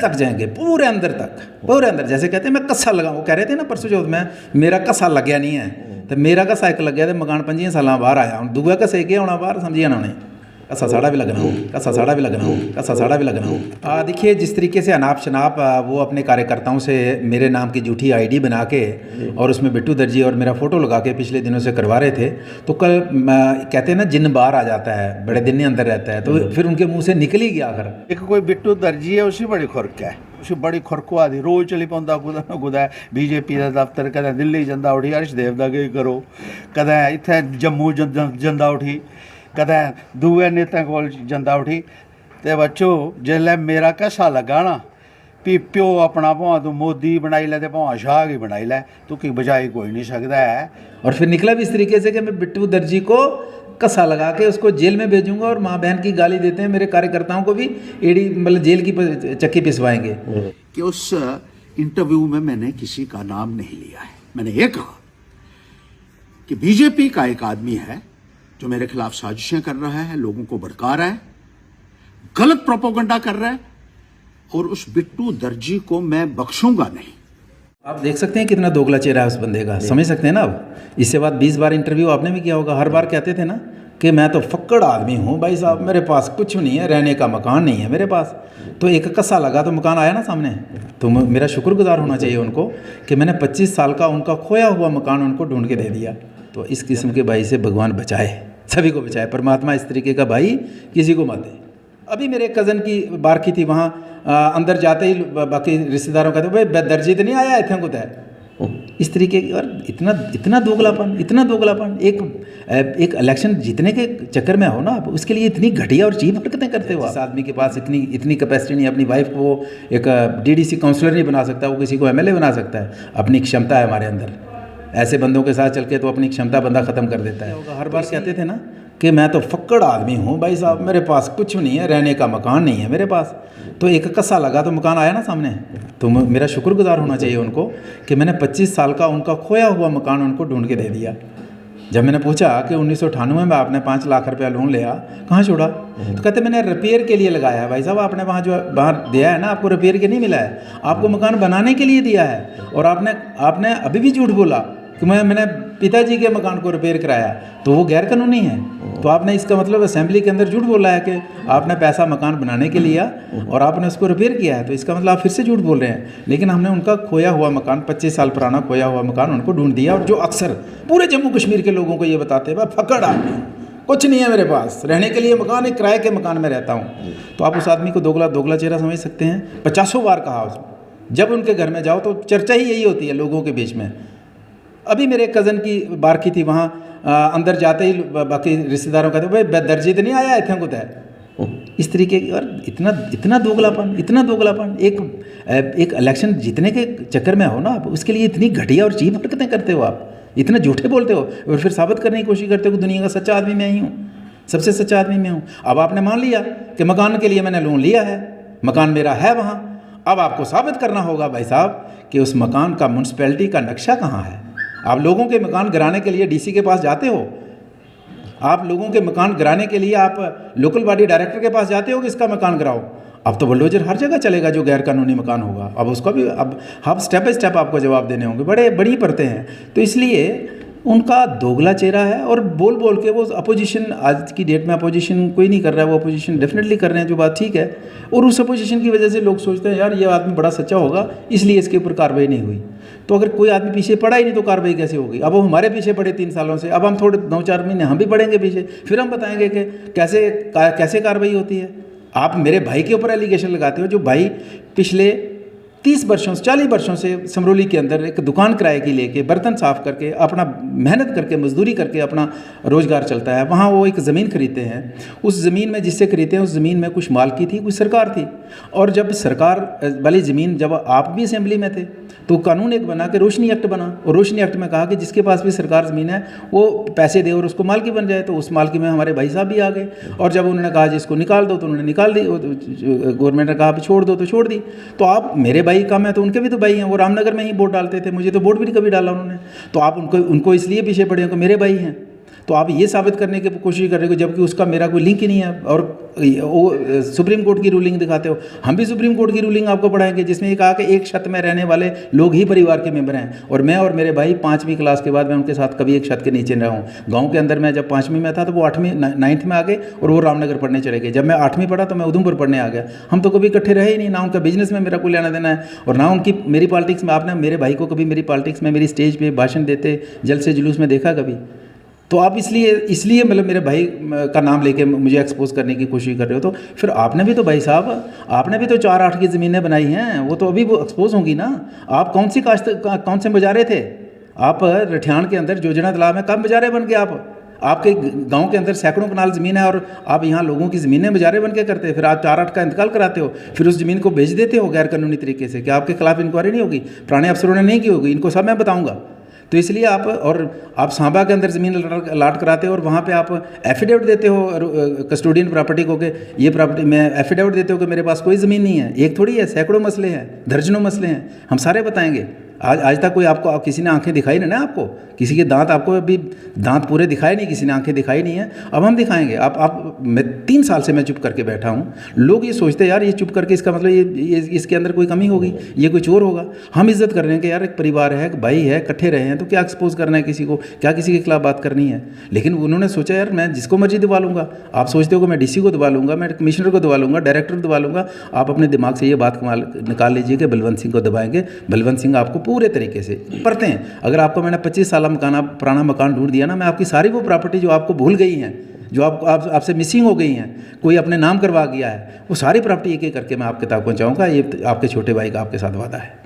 तक जाएंगे, पूरे अंदर तक, पूरे अंदर। जैसे कहते हैं मैं कस्सा लगा, वो कह रहे थे ना परसों चौथ में, मेरा कस्सा लग्या नहीं है, तो मेरा कस्सा एक लग गया तो मकान 25 साल बाहर आया, हूँ दूआ कस्से के आना बाहर, समझिए ना उन्हें, कस्सा साड़ा भी लगना, कस्सा साड़ा भी लगना, कस्सा साड़ा भी लगना। देखिए जिस तरीके से अनाप शनाप वो अपने कार्यकर्ताओं से मेरे नाम की झूठी आईडी बना के और उसमें बिट्टू दर्जी और मेरा फ़ोटो लगा के पिछले दिनों से करवा रहे थे, तो कल कहते हैं ना जिन बाहर आ जाता है, बड़े दिन अंदर रहता है, तो फिर उनके मुँह से निकल ही गया। आखिर एक कोई बिट्टू दर्जी है, उसी बड़ी खुरक है, उसी बड़ी खुरकवा दी, रोज़ चली पौंदा कुदा ना कुदा बीजेपी का दफ्तर, कदें दिल्ली जंदा उठी हर्षदेव दा गई करो, कदें इत्थे जम्मू जंदा उठी, कदें दूए नेता कोल जंदा उठी। ते बच्चो जिसलै मेरा कस्सा लगा ना, भी प्यो अपना भावें तू मोदी बनाई लै ते भावें शाह गी बनाई लै, तू की बचाई कोई नहीं सकता है। और फिर निकला भी इस तरीके से कि मैं बिट्टू दर्जी को कस्सा लगा के उसको जेल में भेजूंगा, और माँ बहन की गाली देते हैं मेरे कार्यकर्ताओं को भी एड़ी मतलब जेल की चक्की पिसवाएंगे। कि उस इंटरव्यू में मैंने किसी का नाम नहीं लिया है, मैंने ये कहा कि बीजेपी का एक आदमी है जो मेरे खिलाफ साजिशें कर रहा है, लोगों को भड़का रहा है, गलत प्रोपोगंडा कर रहा है, और उस बिट्टू दर्जी को मैं बख्शूंगा नहीं। आप देख सकते हैं कितना दोगला चेहरा है उस बंदे का, समझ सकते हैं ना। अब इससे बाद 20 बार इंटरव्यू आपने भी किया होगा, हर बार कहते थे ना कि मैं तो फक्कड़ आदमी हूँ भाई साहब, मेरे पास कुछ नहीं है, रहने का मकान नहीं है मेरे पास। तो एक कस्सा लगा तो मकान आया ना सामने, तो मेरा शुक्रगुजार होना चाहिए उनको कि मैंने 25 साल का उनका खोया हुआ मकान उनको ढूंढ के दे दिया। तो इस किस्म के भाई से भगवान बचाए, सभी को बचाए, परमात्मा इस तरीके का भाई किसी को मत दे। अभी मेरे कज़न की बार की थी, वहाँ अंदर जाते ही बाकी रिश्तेदारों कहते भाई दर्जी तो नहीं आया इतने को है, इस तरीके की। और इतना दोगलापन, इतना दोगलापन, एक इलेक्शन जीतने के चक्कर में हो ना आप, उसके लिए इतनी घटिया और चीप हरकतें करते हो। इस आदमी के पास इतनी कैपेसिटी नहीं, अपनी वाइफ को वो एक डीडीसी काउंसलर नहीं बना सकता, वो किसी को एमएलए बना सकता है। अपनी क्षमता है हमारे अंदर, ऐसे बंदों के साथ चल के तो अपनी क्षमता बंदा ख़त्म कर देता है। हर बार कहते थे ना कि मैं तो फक्कड़ आदमी हूँ भाई साहब, मेरे पास कुछ नहीं है, रहने का मकान नहीं है मेरे पास। तो एक कस्सा लगा तो मकान आया ना सामने, तो मेरा शुक्रगुजार होना चाहिए उनको कि मैंने 25 साल का उनका खोया हुआ मकान उनको ढूंढ के दे दिया। जब मैंने पूछा कि 1998 में आपने 5 लाख रुपया लोन लिया, कहाँ छोड़ा, तो कहते मैंने रिपेयर के लिए लगाया है। भाई साहब आपने वहाँ जो बाहर दिया है ना, आपको रिपेयर के नहीं मिला है, आपको मकान बनाने के लिए दिया है। और आपने अभी भी झूठ बोला कि मैंने पिताजी के मकान को रिपेयर कराया, तो वो गैर कानूनी है। तो आपने इसका मतलब असेंबली के अंदर झूठ बोला है कि आपने पैसा मकान बनाने के लिया और आपने उसको रिपेयर किया है, तो इसका मतलब आप फिर से झूठ बोल रहे हैं। लेकिन हमने उनका खोया हुआ मकान, 25 साल पुराना खोया हुआ मकान उनको ढूंढ दिया। और जो अक्सर पूरे जम्मू कश्मीर के लोगों को ये बताते हैं, फकड़ आदमी हूँ, कुछ नहीं है मेरे पास, रहने के लिए मकान, एक किराए के मकान में रहता हूँ। तो आप उस आदमी को दोगला चेहरा समझ सकते हैं। 50 बार कहा उसने, जब उनके घर में जाओ तो चर्चा ही यही होती है लोगों के बीच में। अभी मेरे कज़न की बार की थी, वहाँ अंदर जाते ही बाकी रिश्तेदारों कहते भाई दर्जी तो नहीं आया इतने को है, इस तरीके की। और इतना दोगलापन, इतना दोगलापन, एक इलेक्शन जीतने के चक्कर में हो ना आप, उसके लिए इतनी घटिया और चीप हरकतें करते हो आप, इतना झूठे बोलते हो और फिर साबित करने की कोशिश करते हो कि दुनिया का सच्चा आदमी मैं ही हूँ, सबसे सच्चा आदमी मैं हूँ। अब आपने मान लिया कि मकान के लिए मैंने लोन लिया है, मकान मेरा है वहाँ। अब आपको साबित करना होगा भाई साहब कि उस मकान का म्यूनसिपैलिटी का नक्शा कहाँ है। आप लोगों के मकान गिराने के लिए डीसी के पास जाते हो, आप लोगों के मकान गिराने के लिए आप लोकल बॉडी डायरेक्टर के पास जाते हो कि इसका मकान गिराओ। अब तो बुलडोजर हर जगह चलेगा जो गैर कानूनी मकान होगा। अब उसका भी अब स्टेप बाई स्टेप आपको जवाब देने होंगे, बड़ी पड़ते हैं। तो इसलिए उनका दोगला चेहरा है। और बोल के वो अपोजिशन, आज की डेट में अपोजिशन कोई नहीं कर रहा है, वो अपोजिशन डेफिनेटली कर रहे हैं, जो बात ठीक है। और उस अपोजिशन की वजह से लोग सोचते हैं यार ये आदमी बड़ा सच्चा होगा, इसलिए इसके ऊपर कार्रवाई नहीं हुई। तो अगर कोई आदमी पीछे पड़ा ही नहीं तो कार्रवाई कैसे होगी। अब वो हमारे पीछे पड़े 3 सालों से, अब हम थोड़े 9-4 महीने हम भी पड़ेंगे पीछे, फिर हम बताएंगे कि कैसे कार्रवाई होती है। आप मेरे भाई के ऊपर एलिगेशन लगाते हो, जो भाई पिछले 30 वर्षों से 40 वर्षों से समरोली के अंदर एक दुकान किराए की लेके बर्तन साफ़ करके अपना मेहनत करके मजदूरी करके अपना रोज़गार चलता है। वहाँ वो एक ज़मीन खरीदते हैं, उस ज़मीन में जिससे खरीदते हैं उस ज़मीन में कुछ मालकी थी, कुछ सरकार थी। और जब सरकार वाली ज़मीन, जब आप भी असेंबली में थे तो कानून एक बना के रोशनी एक्ट बना, और रोशनी एक्ट में कहा कि जिसके पास भी सरकार ज़मीन है वो पैसे दे और उसको मालकी बन जाए। तो उस मालकी में हमारे भाई साहब भी आ गए, और जब उन्होंने कहा जिसको निकाल दो तो उन्होंने निकाल दी, गवर्नमेंट ने कहा छोड़ दो तो छोड़ दी। तो आप मेरे भाई कम है तो उनके भी तो भाई हैं, वो रामनगर में ही वोट डालते थे, मुझे तो वोट भी कभी डाला उन्होंने। तो आप उनको इसलिए पीछे पड़े हो कि मेरे भाई हैं। तो आप ये साबित करने की कोशिश कर रहे हो जबकि उसका मेरा कोई लिंक ही नहीं है, और वो सुप्रीम कोर्ट की रूलिंग दिखाते हो। हम भी सुप्रीम कोर्ट की रूलिंग आपको पढ़ाएंगे जिसमें ये कहा कि एक छत में रहने वाले लोग ही परिवार के मेंबर हैं, और मैं और मेरे भाई 5वीं क्लास के बाद मैं उनके साथ कभी एक छत के नीचे रहा हूँ। गाँव के अंदर मैं जब 5वीं में था तो वो 8वीं 9th में आ गए और वो रामनगर पढ़ने चले गए। जब मैं 8वीं पढ़ा तो मैं उधमपुर पढ़ने आ गया। हम तो कभी इकट्ठे रहे ही नहीं, ना उनका बिजनेस में मेरा कोई लेना देना है और ना उनकी मेरी पॉलिटिक्स में। आपने मेरे भाई को कभी मेरी पॉलिटिक्स में मेरी स्टेज पे भाषण देते जलसे जुलूस में देखा कभी? तो आप इसलिए मतलब मेरे भाई का नाम लेके मुझे एक्सपोज करने की कोशिश कर रहे हो। तो फिर आपने भी तो भाई साहब, आपने भी तो 4-8 की ज़मीनें बनाई हैं, वो तो अभी वो एक्सपोज होंगी ना। आप कौन से बजारे थे? आप रठियान के अंदर जोजना तालाब में कब बजारे बन गए आप? आपके गांव के अंदर सैकड़ों कनाल ज़मीन है और आप यहाँ लोगों की ज़मीनें बजारे बन के करते हैं। फिर आप 4-8 का इंतकाल कराते हो, फिर उस ज़मीन को बेच देते हो गैर कानूनी तरीके से। क्या आपके खिलाफ इंक्वायरी नहीं होगी? पुराने अफसरों ने नहीं की होगी? इनको सब मैं बताऊँगा। तो इसलिए आप सांबा के अंदर ज़मीन लाट कराते हो और वहाँ पे आप एफिडेविट देते हो कस्टोडियन प्रॉपर्टी को कि ये प्रॉपर्टी, मैं एफिडेविट देते हो कि मेरे पास कोई ज़मीन नहीं है। एक थोड़ी है, सैकड़ों मसले हैं, दर्जनों मसले हैं, हम सारे बताएंगे। आज तक कोई आपको किसी ने आंखें दिखाई नहीं ना आपको, किसी के दांत, आपको अभी दांत पूरे दिखाए नहीं, किसी ने आंखें दिखाई नहीं है। अब हम दिखाएंगे। मैं 3 साल से मैं चुप करके बैठा हूँ। लोग ये सोचते हैं यार ये चुप करके इसका मतलब ये इसके अंदर कोई कमी होगी, ये कोई चोर होगा। हम इज्जत कर रहे हैं कि यार एक परिवार है, एक भाई है, इकट्ठे रहे हैं, तो क्या एक्सपोज करना है किसी को, क्या किसी के खिलाफ बात करनी है। लेकिन उन्होंने सोचा यार मैं जिसको मर्जी दबा लूँगा। आप सोचते हो कि मैं DC को दबा लूँगा, मैं कमिश्नर को दबा लूँगा, डायरेक्टर को दबा लूँगा। आप अपने दिमाग से ये बात निकाल लीजिए कि बलवंत सिंह को दबाएंगे। बलवंत सिंह आपको पूरे तरीके से पढ़ते हैं। अगर आपको मैंने 25 साल पुराना मकान ढूंढ दिया ना, मैं आपकी सारी वो प्रॉपर्टी जो आपको भूल गई हैं, जो आपसे मिसिंग हो गई हैं, कोई अपने नाम करवा गया है, वो सारी प्रॉपर्टी एक एक करके मैं आपके तक पहुंचाऊंगा। ये आपके छोटे भाई का आपके साथ वादा है।